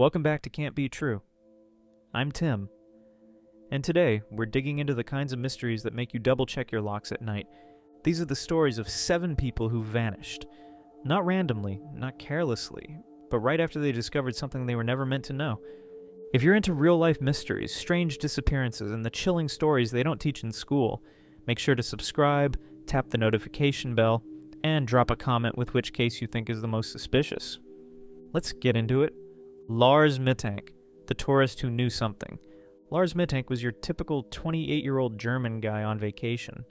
Welcome back to Can't Be True. I'm Tim, and today we're digging into the kinds of mysteries that make you double-check your locks at night. These are the stories of 7 people who vanished. Not randomly, not carelessly, but right after they discovered something they were never meant to know. If you're into real-life mysteries, strange disappearances, and the chilling stories they don't teach in school, make sure to subscribe, tap the notification bell, and drop a comment with which case you think is the most suspicious. Let's get into it. Lars Mittank, the tourist who knew something. Lars Mittank was your typical 28-year-old German guy on vacation.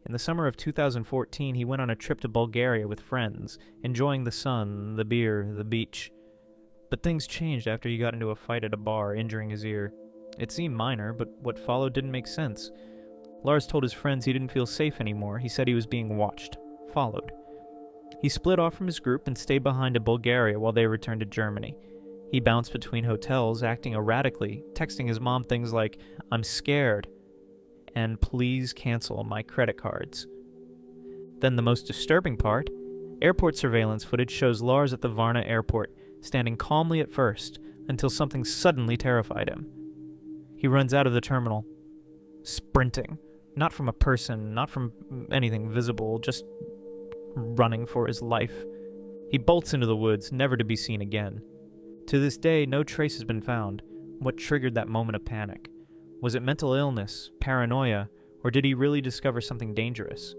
In the summer of 2014, he went on a trip to Bulgaria with friends, enjoying the sun, the beer, the beach. But things changed after he got into a fight at a bar, injuring his ear. It seemed minor, but what followed didn't make sense. Lars told his friends he didn't feel safe anymore. He said he was being watched, followed. He split off from his group and stayed behind in Bulgaria while they returned to Germany. He bounced between hotels, acting erratically, texting his mom things like, "I'm scared," and "please cancel my credit cards." Then the most disturbing part, airport surveillance footage shows Lars at the Varna airport, standing calmly at first, until something suddenly terrified him. He runs out of the terminal, sprinting, not from a person, not from anything visible, just running for his life. He bolts into the woods, never to be seen again. To this day, no trace has been found. What triggered that moment of panic? Was it mental illness, paranoia, or did he really discover something dangerous?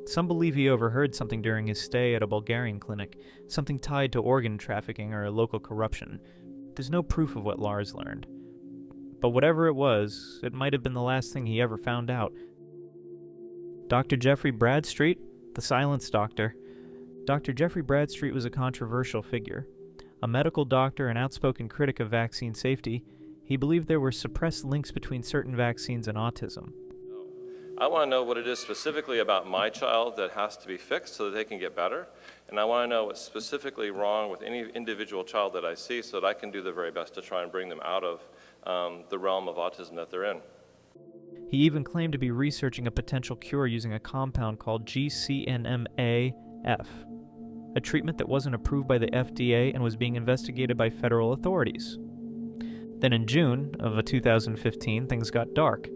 Some believe he overheard something during his stay at a Bulgarian clinic, something tied to organ trafficking or local corruption. There's no proof of what Lars learned. But whatever it was, it might have been the last thing he ever found out. Dr. Jeffrey Bradstreet, the silence doctor. Dr. Jeffrey Bradstreet was a controversial figure. A medical doctor and outspoken critic of vaccine safety, he believed there were suppressed links between certain vaccines and autism. I want to know what it is specifically about my child that has to be fixed so that they can get better. And I want to know what's specifically wrong with any individual child that I see so that I can do the very best to try and bring them out of the realm of autism that they're in. He even claimed to be researching a potential cure using a compound called GCNMA-F, a treatment that wasn't approved by the FDA and was being investigated by federal authorities. Then in June of 2015, things got dark.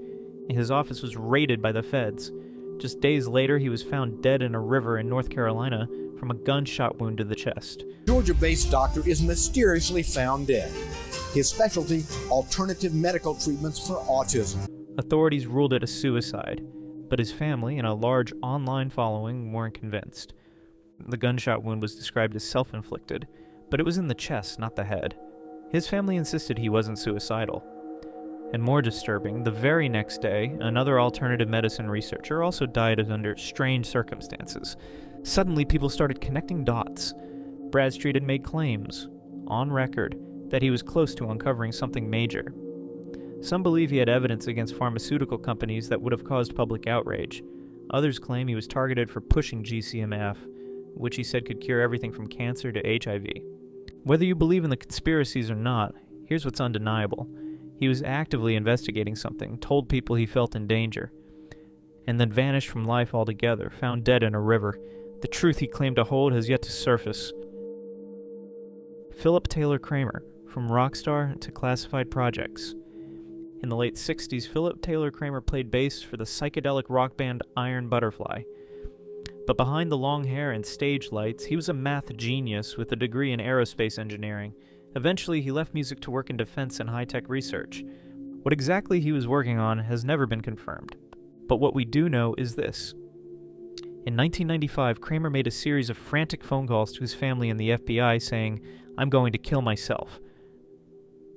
His office was raided by the feds. Just days later, he was found dead in a river in North Carolina from a gunshot wound to the chest. Georgia-based doctor is mysteriously found dead. His specialty, alternative medical treatments for autism. Authorities ruled it a suicide, but his family and a large online following weren't convinced. The gunshot wound was described as self-inflicted, but it was in the chest, not the head. His family insisted he wasn't suicidal. And more disturbing, the very next day, another alternative medicine researcher also died under strange circumstances. Suddenly, people started connecting dots. Bradstreet had made claims, on record, that he was close to uncovering something major. Some believe he had evidence against pharmaceutical companies that would have caused public outrage. Others claim he was targeted for pushing GCMF, which he said could cure everything from cancer to HIV. Whether you believe in the conspiracies or not, here's what's undeniable. He was actively investigating something, told people he felt in danger, and then vanished from life altogether, found dead in a river. The truth he claimed to hold has yet to surface. Philip Taylor Kramer, from Rockstar to Classified Projects. In the late 60s, Philip Taylor Kramer played bass for the psychedelic rock band Iron Butterfly. But behind the long hair and stage lights, he was a math genius with a degree in aerospace engineering. Eventually, he left music to work in defense and high-tech research. What exactly he was working on has never been confirmed. But what we do know is this. In 1995, Kramer made a series of frantic phone calls to his family and the FBI saying, "I'm going to kill myself."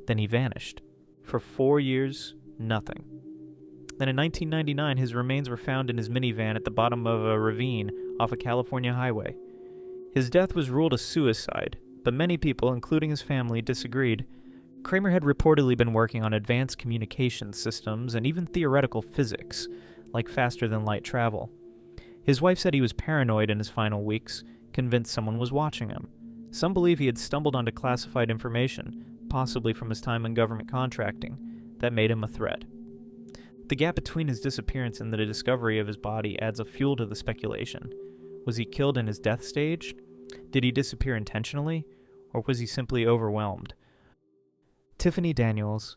Then he vanished. For 4 years, nothing. Then in 1999, his remains were found in his minivan at the bottom of a ravine off a California highway. His death was ruled a suicide, but many people, including his family, disagreed. Kramer had reportedly been working on advanced communication systems and even theoretical physics, like faster-than-light travel. His wife said he was paranoid in his final weeks, convinced someone was watching him. Some believe he had stumbled onto classified information, possibly from his time in government contracting, that made him a threat. The gap between his disappearance and the discovery of his body adds a fuel to the speculation. Was he killed in his death stage? Did he disappear intentionally? Or was he simply overwhelmed? Tiffany Daniels.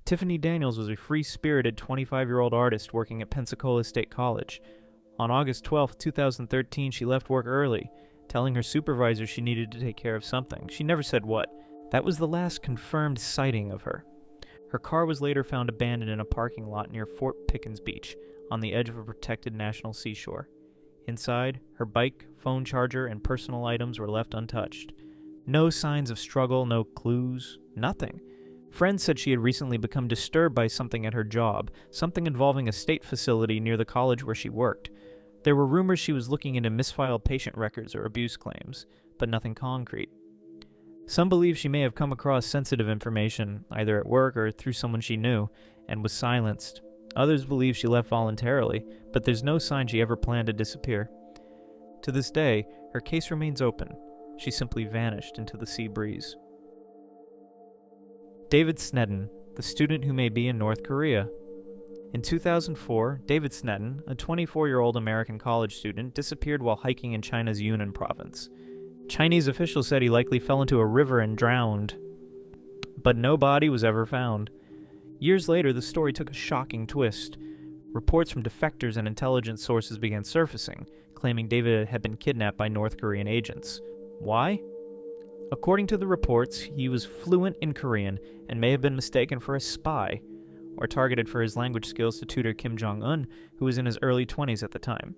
Tiffany Daniels was a free-spirited 25-year-old artist working at Pensacola State College. On August 12, 2013, she left work early, telling her supervisor she needed to take care of something. She never said what. That was the last confirmed sighting of her. Her car was later found abandoned in a parking lot near Fort Pickens Beach, on the edge of a protected national seashore. Inside, her bike, phone charger, and personal items were left untouched. No signs of struggle, no clues, nothing. Friends said she had recently become disturbed by something at her job, something involving a state facility near the college where she worked. There were rumors she was looking into misfiled patient records or abuse claims, but nothing concrete. Some believe she may have come across sensitive information, either at work or through someone she knew, and was silenced. Others believe she left voluntarily, but there's no sign she ever planned to disappear. To this day, her case remains open. She simply vanished into the sea breeze. David Sneddon, the student who may be in North Korea. In 2004, David Sneddon, a 24-year-old American college student, disappeared while hiking in China's Yunnan province. Chinese officials said he likely fell into a river and drowned, but no body was ever found. Years later, the story took a shocking twist. Reports from defectors and intelligence sources began surfacing, claiming David had been kidnapped by North Korean agents. Why? According to the reports, he was fluent in Korean and may have been mistaken for a spy, or targeted for his language skills to tutor Kim Jong-un, who was in his early 20s at the time.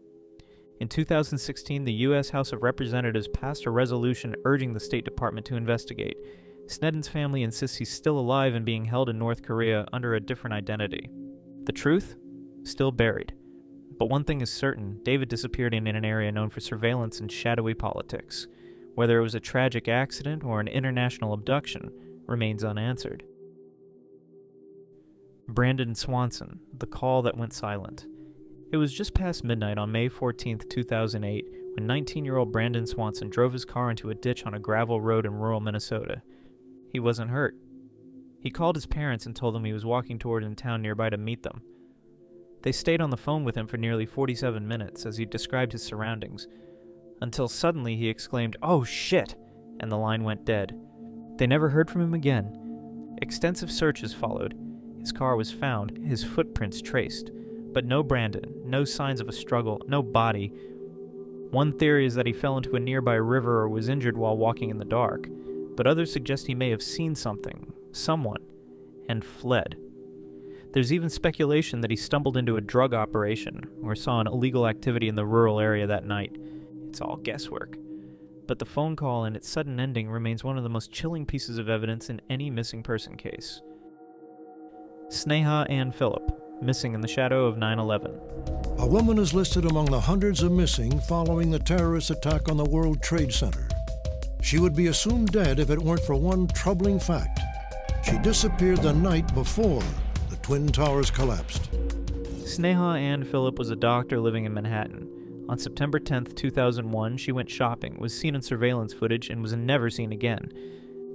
In 2016, the U.S. House of Representatives passed a resolution urging the State Department to investigate. Sneddon's family insists he's still alive and being held in North Korea under a different identity. The truth? Still buried. But one thing is certain, David disappeared in an area known for surveillance and shadowy politics. Whether it was a tragic accident or an international abduction remains unanswered. Brandon Swanson, the call that went silent. It was just past midnight on May 14, 2008, when 19-year-old Brandon Swanson drove his car into a ditch on a gravel road in rural Minnesota. He wasn't hurt. He called his parents and told them he was walking toward a town nearby to meet them. They stayed on the phone with him for nearly 47 minutes as he described his surroundings, until suddenly he exclaimed, "Oh shit!" and the line went dead. They never heard from him again. Extensive searches followed. His car was found, his footprints traced, but no Brandon, no signs of a struggle, no body. One theory is that he fell into a nearby river or was injured while walking in the dark, but others suggest he may have seen something, someone, and fled. There's even speculation that he stumbled into a drug operation or saw an illegal activity in the rural area that night. It's all guesswork. But the phone call and its sudden ending remains one of the most chilling pieces of evidence in any missing person case. Sneha Ann Phillip, missing in the shadow of 9/11. A woman is listed among the hundreds of missing following the terrorist attack on the World Trade Center. She would be assumed dead if it weren't for one troubling fact. She disappeared the night before the Twin Towers collapsed. Sneha Ann Phillip was a doctor living in Manhattan. On September 10, 2001, she went shopping, was seen in surveillance footage, and was never seen again.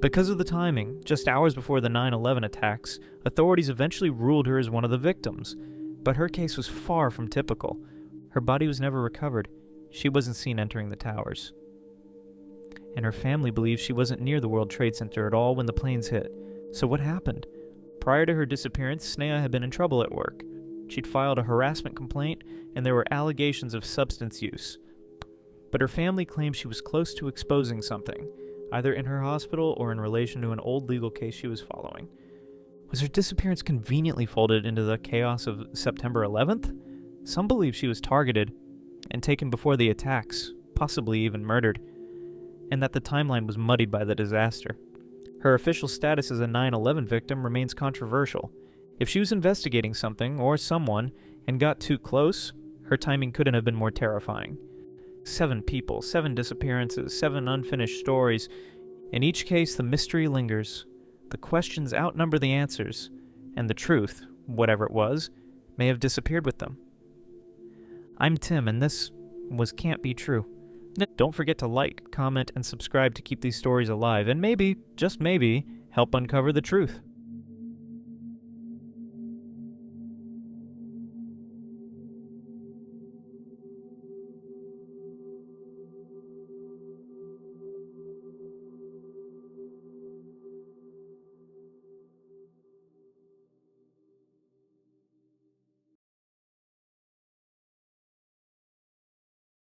Because of the timing, just hours before the 9/11 attacks, authorities eventually ruled her as one of the victims. But her case was far from typical. Her body was never recovered. She wasn't seen entering the towers. And her family believes she wasn't near the World Trade Center at all when the planes hit. So what happened? Prior to her disappearance, Sneha had been in trouble at work. She'd filed a harassment complaint, and there were allegations of substance use. But her family claimed she was close to exposing something, either in her hospital or in relation to an old legal case she was following. Was her disappearance conveniently folded into the chaos of September 11th? Some believe she was targeted and taken before the attacks, possibly even murdered, and that the timeline was muddied by the disaster. Her official status as a 9/11 victim remains controversial. If she was investigating something or someone and got too close, her timing couldn't have been more terrifying. 7 people, 7 disappearances, 7 unfinished stories. In each case, the mystery lingers. The questions outnumber the answers, and the truth, whatever it was, may have disappeared with them. I'm Tim, and this was Can't Be True. Don't forget to like, comment, and subscribe to keep these stories alive, and maybe, just maybe, help uncover the truth.